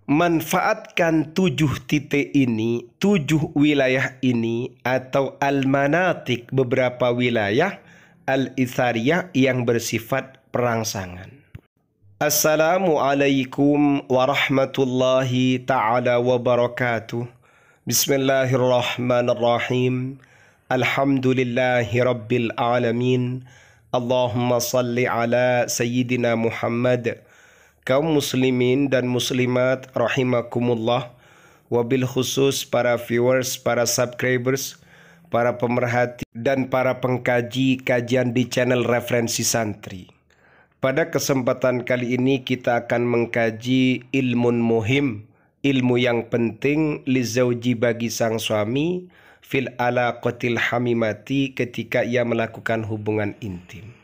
Manfaatkan 7 titik ini, 7 wilayah ini, atau al-manatik, beberapa wilayah al-ithariyah yang bersifat perangsangan. Assalamualaikum warahmatullahi ta'ala wabarakatuh. Bismillahirrahmanirrahim. Alhamdulillahi rabbil alamin. Allahumma salli ala Sayyidina Muhammad. Kaum muslimin dan muslimat rahimakumullah, wabil khusus para viewers, para subscribers, para pemerhati dan para pengkaji kajian di channel Referensi Santri. Pada kesempatan kali ini kita akan mengkaji ilmun muhim, ilmu yang penting li zauji bagi sang suami fil alaqatil hamimati ketika ia melakukan hubungan intim.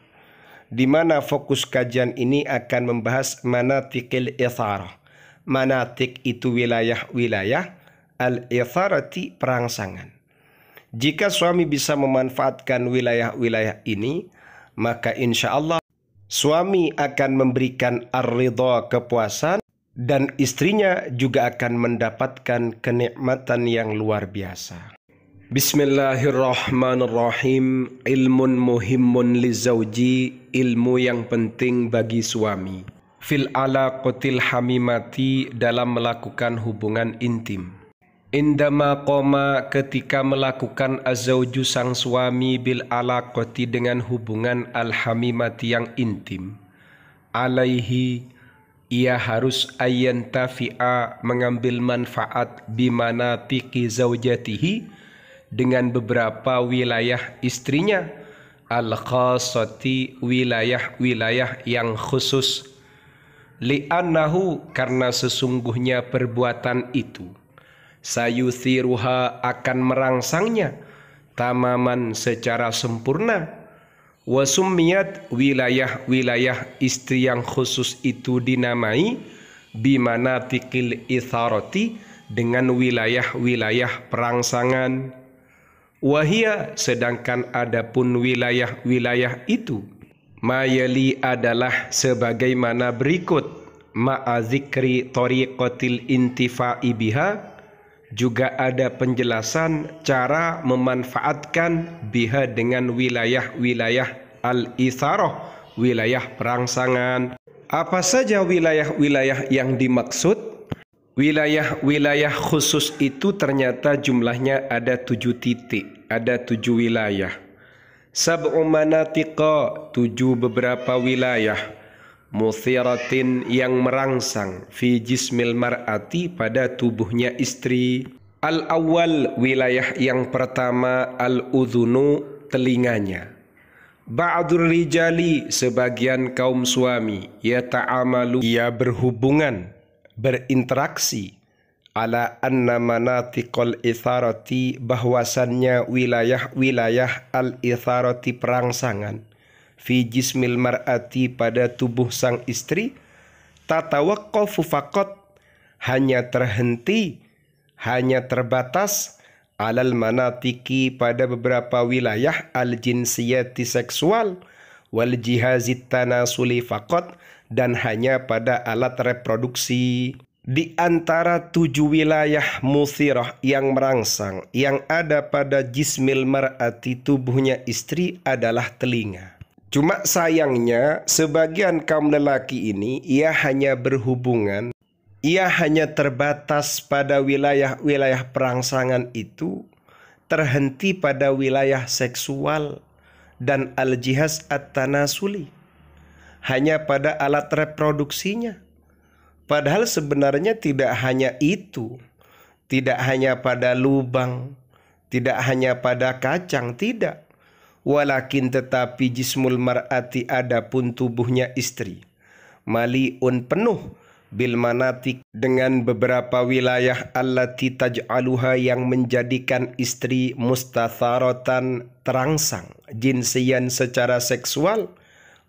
Di mana fokus kajian ini akan membahas manatikil itharah. Manatik itu wilayah-wilayah, al-itharati perangsangan. Jika suami bisa memanfaatkan wilayah-wilayah ini, maka insya Allah suami akan memberikan ar-ridha, kepuasan, dan istrinya juga akan mendapatkan kenikmatan yang luar biasa. Bismillahirrahmanirrahim. Ilmun muhimmun li zauji, ilmu yang penting bagi suami. Fil alaqatil hamimati, dalam melakukan hubungan intim. Indama qoma, ketika melakukan azauju sang suami bil alaqati, dengan hubungan al-hamimati yang intim. Alaihi, ia harus ayyantafi'a, mengambil manfaat bimanatiki zaujatihi, dengan beberapa wilayah istrinya, al-khassati, wilayah-wilayah yang khusus. Li'annahu, karena sesungguhnya perbuatan itu, sayuthiruha, akan merangsangnya, tamaman, secara sempurna. Wasumiyat, wilayah-wilayah istri yang khusus itu dinamai bimanatikil itharati, dengan wilayah-wilayah perangsangan. Wahia, sedangkan adapun wilayah-wilayah itu, mayali, adalah sebagaimana berikut. Ma'adzikri tariqatil intifa'i biha, juga ada penjelasan cara memanfaatkan biha, dengan wilayah-wilayah al-itharah, wilayah perangsangan. Apa saja wilayah-wilayah yang dimaksud? Wilayah-wilayah khusus itu ternyata jumlahnya ada 7 titik, ada 7 wilayah. Sab'u manatiqa, 7 beberapa wilayah. Muthiratin, yang merangsang, fi jismil mar'ati, pada tubuhnya istri. Al-awwal, wilayah yang pertama, al-udhunu, telinganya. Ba'dur rijali, sebagian kaum suami, yata'amalu, ia berhubungan, berinteraksi, ala anna manatiqal itharati, bahwasannya wilayah-wilayah al-itharati perangsangan, fi jismil mar'ati, pada tubuh sang istri, tatawaqqafu faqat, hanya terhenti, hanya terbatas, alal manatiki, pada beberapa wilayah al-jinsiyati, seksual, wal jihazit tanasuli faqat, dan hanya pada alat reproduksi. Di antara 7 wilayah muthirah yang merangsang yang ada pada jismil mar'ati, tubuhnya istri, adalah telinga. Cuma sayangnya sebagian kaum lelaki ini, ia hanya berhubungan, ia hanya terbatas pada wilayah-wilayah perangsangan itu, terhenti pada wilayah seksual dan al-jihaz at-tanasuli, hanya pada alat reproduksinya. Padahal sebenarnya tidak hanya itu, tidak hanya pada lubang, tidak hanya pada kacang, tidak. Walakin, tetapi jismul mar'ati, adapun tubuhnya istri, maliun, penuh, bil manatik, dengan beberapa wilayah allati taj'aluha, yang menjadikan istri mustatharatan, terangsang, jinsian, secara seksual.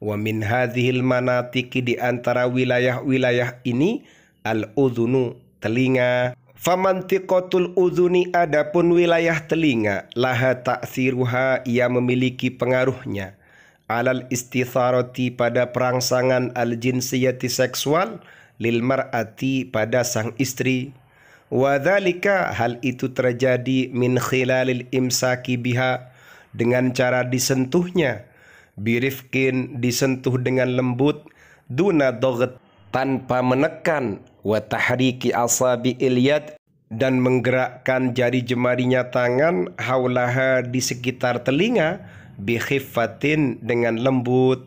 Wa min hadhil manatiki, di antara wilayah-wilayah ini, al-udhunu, telinga. Famantiqatul udhuni, adapun wilayah telinga, laha ta'thiruha, ia memiliki pengaruhnya, alal istitharati, pada perangsangan al-jinsiyati, seksual, lil mar'ati pada sang istri. Wa dzalika hal itu terjadi min khilalil imsaki biha dengan cara disentuhnya, birifkin disentuh dengan lembut, duna doghet tanpa menekan, wa tahriki asabi'il yad dan menggerakkan jari jemarinya tangan, haulaha di sekitar telinga, bi khiffatin dengan lembut.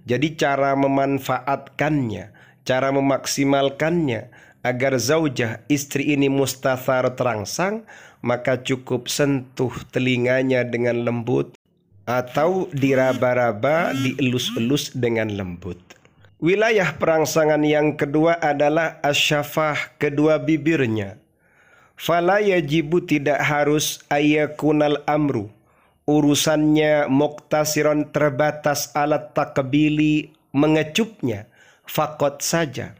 Jadi cara memanfaatkannya, cara memaksimalkannya agar zaujah istri ini mustathar terangsang, maka cukup sentuh telinganya dengan lembut atau diraba-raba, dielus-elus dengan lembut. Wilayah perangsangan yang kedua adalah asyafah, kedua bibirnya. Fala yajibu tidak harus ayakunal amru, urusannya muktasiron terbatas alat takbili mengecupnya, fakot saja.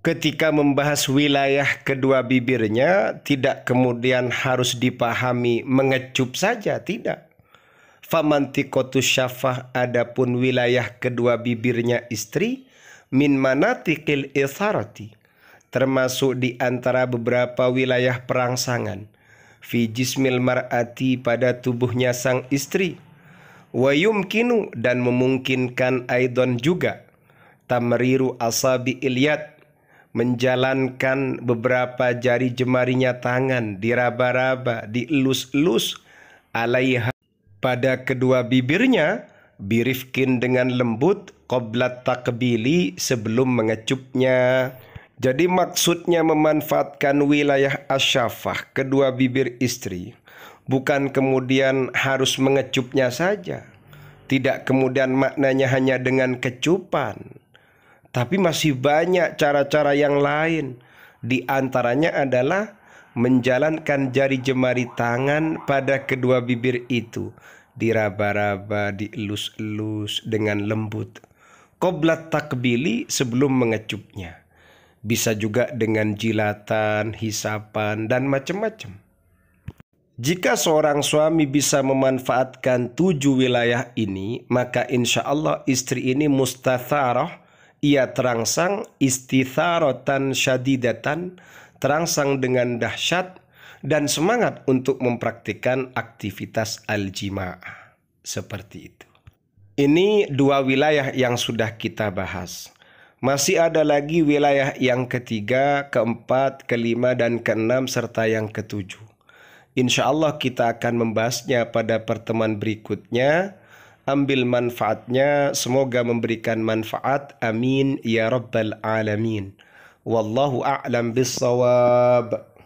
Ketika membahas wilayah kedua bibirnya, tidak kemudian harus dipahami mengecup saja, tidak. Famantiqotus syafah, adapun wilayah kedua bibirnya istri, min manatikil itharati, termasuk di antara beberapa wilayah perangsangan, fi jismil mar'ati pada tubuhnya sang istri, wa yumkinu dan memungkinkan aidon juga, tamriru asabi'il yad, menjalankan beberapa jari jemarinya tangan, diraba-raba, dielus-elus, alaiha pada kedua bibirnya, birifkin dengan lembut, qoblat takbili sebelum mengecupnya. Jadi maksudnya memanfaatkan wilayah asyafah, kedua bibir istri, bukan kemudian harus mengecupnya saja. Tidak kemudian maknanya hanya dengan kecupan, tapi masih banyak cara-cara yang lain. Di antaranya adalah menjalankan jari jemari tangan pada kedua bibir itu, diraba-raba, dielus-elus dengan lembut, qoblat takbili sebelum mengecupnya. Bisa juga dengan jilatan, hisapan, dan macam-macam. Jika seorang suami bisa memanfaatkan 7 wilayah ini, maka insya Allah istri ini mustatharah, ia terangsang istitharatan syadidatan, terangsang dengan dahsyat dan semangat untuk mempraktikkan aktivitas al-jima'ah. Seperti itu. Ini 2 wilayah yang sudah kita bahas. Masih ada lagi wilayah yang ketiga, keempat, kelima, dan keenam, serta yang ketujuh. Insya Allah kita akan membahasnya pada pertemuan berikutnya. Ambil manfaatnya, semoga memberikan manfaat. Amin ya rabbal alamin. Wallahu a'lam bissawab.